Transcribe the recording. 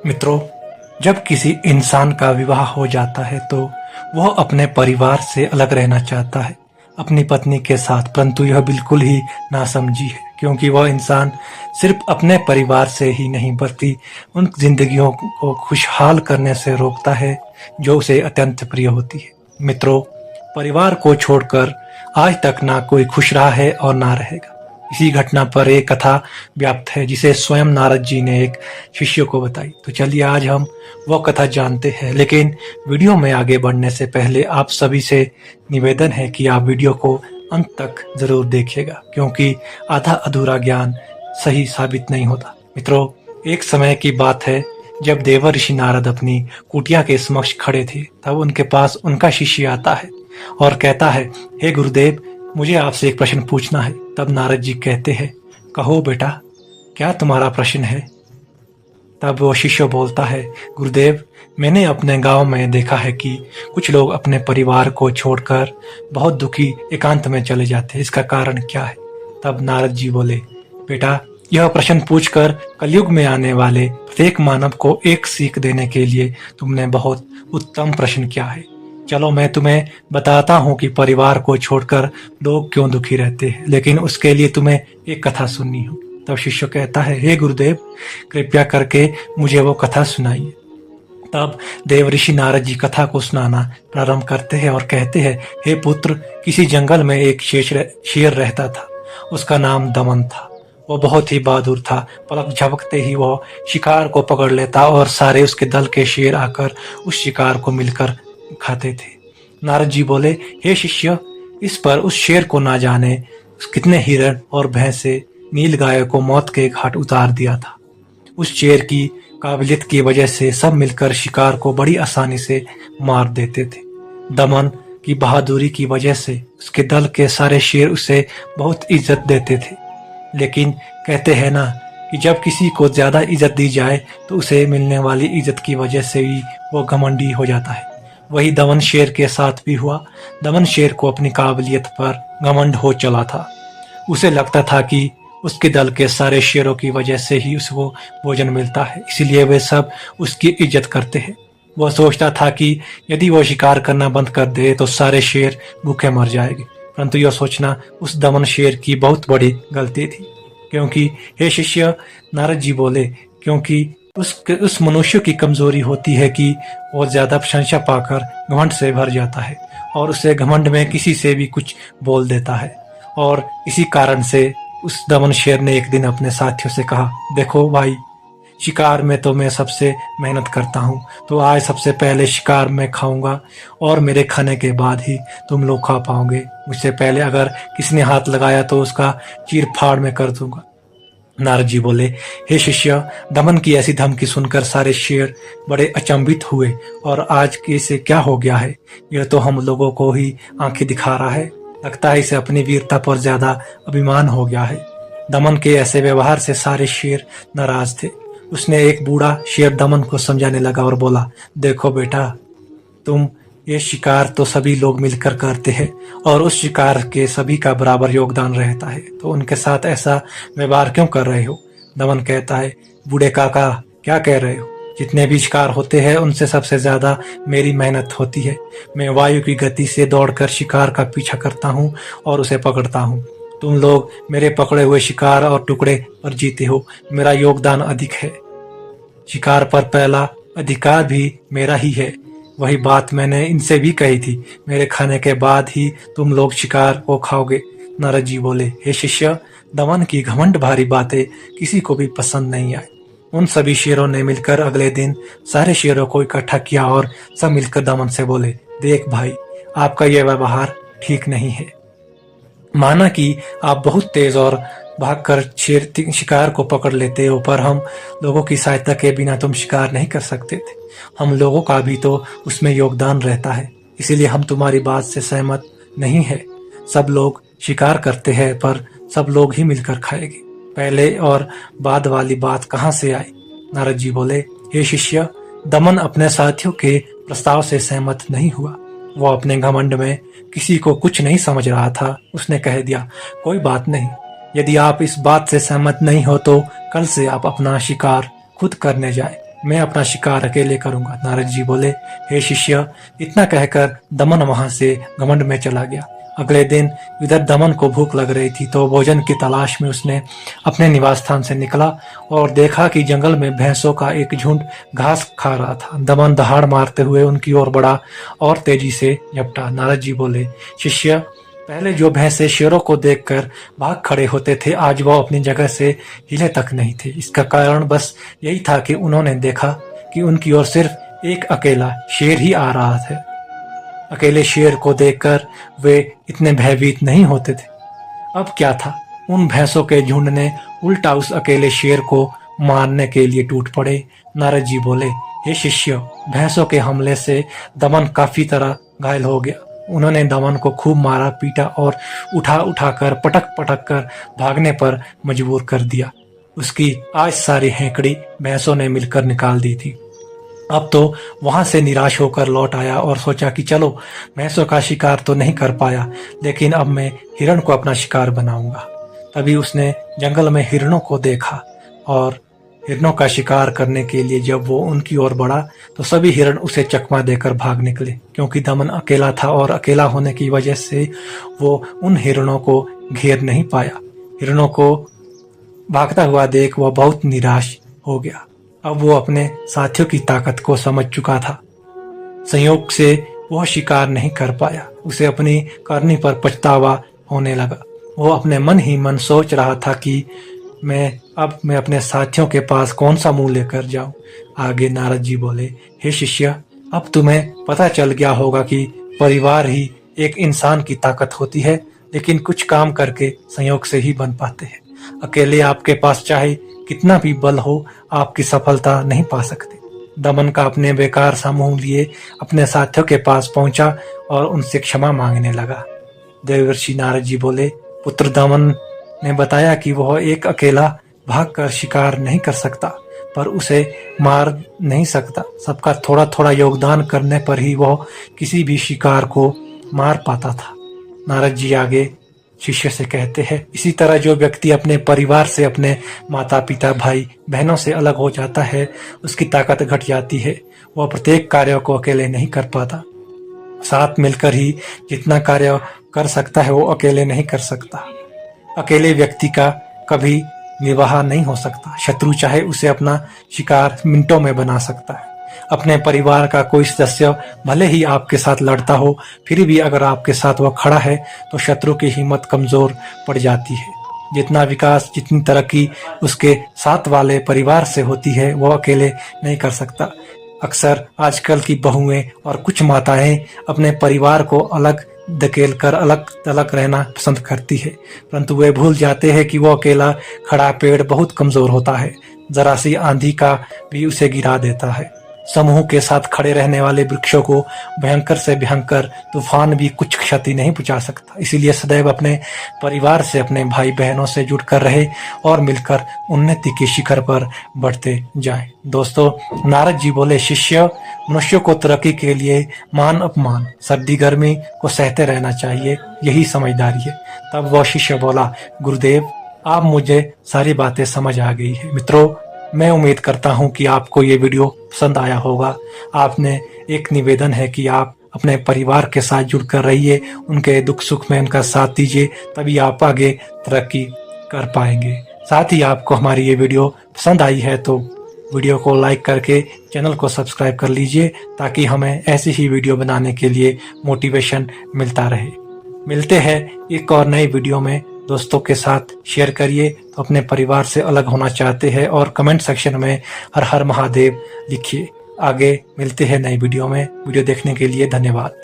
मित्रों, जब किसी इंसान का विवाह हो जाता है तो वह अपने परिवार से अलग रहना चाहता है अपनी पत्नी के साथ, परंतु यह बिल्कुल ही नासमझी है क्योंकि वह इंसान सिर्फ अपने परिवार से ही नहीं बल्कि उन जिंदगियों को खुशहाल करने से रोकता है जो उसे अत्यंत प्रिय होती है। मित्रों, परिवार को छोड़कर आज तक ना कोई खुश रहा है और ना रहेगा। इसी घटना पर एक कथा व्याप्त है जिसे स्वयं नारद जी ने एक शिष्य को बताई। तो चलिए आज हम वह कथा जानते हैं, लेकिन वीडियो में आगे बढ़ने से पहले आप सभी से निवेदन है कि आप वीडियो को अंत तक जरूर देखिएगा क्योंकि आधा अधूरा ज्ञान सही साबित नहीं होता। मित्रों, एक समय की बात है जब देवर्षि नारद अपनी कुटिया के समक्ष खड़े थे, तब उनके पास उनका शिष्य आता है और कहता है, हे गुरुदेव, मुझे आपसे एक प्रश्न पूछना है। तब नारद जी कहते हैं, कहो बेटा, क्या तुम्हारा प्रश्न है? तब वो शिष्य बोलता है, गुरुदेव, मैंने अपने गांव में देखा है कि कुछ लोग अपने परिवार को छोड़कर बहुत दुखी एकांत में चले जाते हैं, इसका कारण क्या है? तब नारद जी बोले, बेटा, यह प्रश्न पूछकर कलयुग में आने वाले प्रत्येक मानव को एक सीख देने के लिए तुमने बहुत उत्तम प्रश्न किया है। चलो मैं तुम्हें बताता हूँ कि परिवार को छोड़कर लोग क्यों दुखी रहते हैं, लेकिन उसके लिए तुम्हें एक कथा सुननी हो। तब शिष्य कहता है, हे गुरुदेव, कृपया करके मुझे वो कथा सुनाइए। तब देवऋषि नारद जी कथा को सुनाना प्रारंभ करते हैं और कहते हैं, हे पुत्र, किसी जंगल में एक शेर रहता था। उसका नाम दमन था। वो बहुत ही बहादुर था। पलक झपकते ही वो शिकार को पकड़ लेता और सारे उसके दल के शेर आकर उस शिकार को मिलकर खाते थे। नारद जी बोले, हे शिष्य, इस पर उस शेर को ना जाने कितने हिरण और भैंसे नील गाय को मौत के घाट उतार दिया था। उस शेर की काबिलियत की वजह से सब मिलकर शिकार को बड़ी आसानी से मार देते थे। दमन की बहादुरी की वजह से उसके दल के सारे शेर उसे बहुत इज्जत देते थे, लेकिन कहते हैं ना कि जब किसी को ज्यादा इज्जत दी जाए तो उसे मिलने वाली इज्जत की वजह से ही वो घमंडी हो जाता है। वही दमन शेर के साथ भी हुआ। दमन शेर को अपनी काबिलियत पर घमंड हो चला था। उसे लगता था कि उसके दल के सारे शेरों की वजह से ही उसको भोजन मिलता है, इसलिए वे सब उसकी इज्जत करते हैं। वह सोचता था कि यदि वो शिकार करना बंद कर दे तो सारे शेर भूखे मर जाएंगे, परंतु यह सोचना उस दमन शेर की बहुत बड़ी गलती थी। क्योंकि हे शिष्य, नारद जी बोले, क्योंकि उस मनुष्य की कमजोरी होती है कि वो ज्यादा प्रशंसा पाकर घमंड से भर जाता है और उसे घमंड में किसी से भी कुछ बोल देता है। और इसी कारण से उस दमन शेर ने एक दिन अपने साथियों से कहा, देखो भाई, शिकार में तो मैं सबसे मेहनत करता हूँ, तो आज सबसे पहले शिकार मैं खाऊंगा और मेरे खाने के बाद ही तुम लोग खा पाओगे। मुझसे पहले अगर किसी ने हाथ लगाया तो उसका चीर फाड़ में कर दूंगा। नारद जी बोले, हे शिष्य, दमन की ऐसी धमकी सुनकर सारे शेर बड़े अचंभित हुए और आज के इसे क्या हो गया है? यह तो हम लोगों को ही आंखें दिखा रहा है। लगता है इसे अपनी वीरता पर ज्यादा अभिमान हो गया है। दमन के ऐसे व्यवहार से सारे शेर नाराज थे। उसने एक बूढ़ा शेर दमन को समझाने लगा और बोला, देखो बेटा, तुम ये शिकार तो सभी लोग मिलकर करते हैं और उस शिकार के सभी का बराबर योगदान रहता है, तो उनके साथ ऐसा व्यवहार क्यों कर रहे हो? दमन कहता है, बूढ़े काका, क्या कह रहे हो? जितने भी शिकार होते हैं उनसे सबसे ज्यादा मेरी मेहनत होती है। मैं वायु की गति से दौड़कर शिकार का पीछा करता हूँ और उसे पकड़ता हूँ। तुम लोग मेरे पकड़े हुए शिकार और टुकड़े पर जीते हो। मेरा योगदान अधिक है। शिकार पर पहला अधिकार भी मेरा ही है। वही बात मैंने इनसे भी कही थी। मेरे खाने के बाद ही तुम लोग शिकार को खाओगे। नारद जी बोले, हे शिष्य, दमन की घमंड भारी बातें किसी को भी पसंद नहीं आई। उन सभी शेरों ने मिलकर अगले दिन सारे शेरों को इकट्ठा किया और सब मिलकर दमन से बोले, देख भाई, आपका यह व्यवहार ठीक नहीं है। माना कि आप बहुत तेज और भागकर शेर शिकार को पकड़ लेते हो, पर हम लोगों की सहायता के बिना तुम शिकार नहीं कर सकते थे। हम लोगों का भी तो उसमें योगदान रहता है, इसीलिए हम तुम्हारी बात से सहमत नहीं है। सब लोग शिकार करते हैं पर सब लोग ही मिलकर खाएंगे। पहले और बाद वाली बात कहाँ से आई? नारद जी बोले, हे शिष्य, दमन अपने साथियों के प्रस्ताव से सहमत नहीं हुआ। वो अपने घमंड में किसी को कुछ नहीं समझ रहा था। उसने कह दिया, कोई बात नहीं, यदि आप इस बात से सहमत नहीं हो तो कल से आप अपना शिकार खुद करने जाए। मैं अपना शिकार अकेले करूंगा। नारद जी बोले, हे शिष्य, इतना कहकर दमन वहां से घमंड में चला गया। अगले दिन इधर दमन को भूख लग रही थी तो भोजन की तलाश में उसने अपने निवास स्थान से निकला और देखा कि जंगल में भैंसों का एक झुंड घास खा रहा था। दमन दहाड़ मारते हुए उनकी ओर बढ़ा और तेजी से झपटा। नारद जी बोले, शिष्य, पहले जो भैंसे शेरों को देखकर भाग खड़े होते थे, आज वो अपनी जगह से हिले तक नहीं थे। इसका कारण बस यही था कि उन्होंने देखा कि उनकी ओर सिर्फ एक अकेला शेर ही आ रहा था। अकेले शेर को देखकर वे इतने भयभीत नहीं होते थे। अब क्या था, उन भैंसों के झुंड ने उल्टा उस अकेले शेर को मारने के लिए टूट पड़े। नारद जी बोले, हे शिष्य, भैंसों के हमले से दमन काफी तरह घायल हो गया। उन्होंने दमन को खूब मारा पीटा और उठा उठाकर पटक पटक कर भागने पर मजबूर कर दिया। उसकी आज सारी हेंकड़ी भैंसों ने मिलकर निकाल दी थी। अब तो वहां से निराश होकर लौट आया और सोचा कि चलो, भैंसों का शिकार तो नहीं कर पाया, लेकिन अब मैं हिरण को अपना शिकार बनाऊंगा। तभी उसने जंगल में हिरणों को देखा और हिरणों का शिकार करने के लिए जब वो उनकी ओर बढ़ा तो सभी हिरण उसे चकमा देकर भाग निकले। क्योंकि दमन अकेला था और अकेला होने की वजह से वो उन हिरणों को घेर नहीं पाया। हिरणों को भागता हुआ देख वह बहुत निराश हो गया। अब वो अपने साथियों की ताकत को समझ चुका था। संयोग से वह शिकार नहीं कर पाया। उसे अपनी करनी पर पछतावा होने लगा। वो अपने मन ही मन सोच रहा था कि मैं अपने साथियों के पास कौन सा मुंह लेकर जाऊं। आगे नारद जी बोले, हे शिष्य, अब तुम्हें पता चल गया होगा कि परिवार ही एक इंसान की ताकत होती है, लेकिन कुछ काम करके संयोग से ही बन पाते हैं। अकेले आपके पास चाहे कितना भी बल हो, आपकी सफलता नहीं पा सकते। दमन का अपने बेकार सा मुंह लिए अपने साथियों के पास पहुंचा और उनसे क्षमा मांगने लगा। देवर्षि नारद जी बोले, पुत्र दमन ने बताया कि वह एक अकेला भागकर शिकार नहीं कर सकता, पर उसे मार नहीं सकता। सबका थोड़ा थोड़ा योगदान करने पर ही वह किसी भी शिकार को मार पाता था। नारद जी आगे शिष्य से कहते हैं, इसी तरह जो व्यक्ति अपने परिवार से, अपने माता पिता भाई बहनों से अलग हो जाता है, उसकी ताकत घट जाती है। वह प्रत्येक कार्य को अकेले नहीं कर पाता। साथ मिलकर ही जितना कार्य कर सकता है वो अकेले नहीं कर सकता। अकेले व्यक्ति का कभी निर्वाह नहीं हो सकता। शत्रु चाहे उसे अपना शिकार मिनटों में बना सकता है। अपने परिवार का कोई सदस्य भले ही आपके साथ लड़ता हो, फिर भी अगर आपके साथ वह खड़ा है तो शत्रु की हिम्मत कमजोर पड़ जाती है। जितना विकास, जितनी तरक्की उसके साथ वाले परिवार से होती है, वह अकेले नहीं कर सकता। अक्सर आजकल की बहुएं और कुछ माताएं अपने परिवार को अलग धकेल कर अलग थलग रहना पसंद करती है, परंतु वे भूल जाते हैं कि वो अकेला खड़ा पेड़ बहुत कमजोर होता है। जरा सी आंधी का भी उसे गिरा देता है। समूह के साथ खड़े रहने वाले वृक्षों को भयंकर से भयंकर तूफान भी कुछ क्षति नहीं पहुंचा सकता। इसीलिए सदैव अपने परिवार से, अपने भाई बहनों से जुड़कर रहे और मिलकर उन्नति के शिखर पर बढ़ते जाएं। दोस्तों, नारद जी बोले, शिष्य, मनुष्य को तरक्की के लिए मान अपमान, सर्दी गर्मी को सहते रहना चाहिए, यही समझदारी है। तब वह शिष्य बोला, गुरुदेव, आप मुझे सारी बातें समझ आ गई है। मित्रों, मैं उम्मीद करता हूं कि आपको ये वीडियो पसंद आया होगा। आपने एक निवेदन है कि आप अपने परिवार के साथ जुड़कर रहिए, उनके दुख सुख में उनका साथ दीजिए, तभी आप आगे तरक्की कर पाएंगे। साथ ही आपको हमारी ये वीडियो पसंद आई है तो वीडियो को लाइक करके चैनल को सब्सक्राइब कर लीजिए, ताकि हमें ऐसी ही वीडियो बनाने के लिए मोटिवेशन मिलता रहे। मिलते हैं एक और नई वीडियो में। दोस्तों के साथ शेयर करिए। तो अपने परिवार से अलग होना चाहते हैं और कमेंट सेक्शन में हर हर महादेव लिखिए। आगे मिलते हैं नई वीडियो में। वीडियो देखने के लिए धन्यवाद।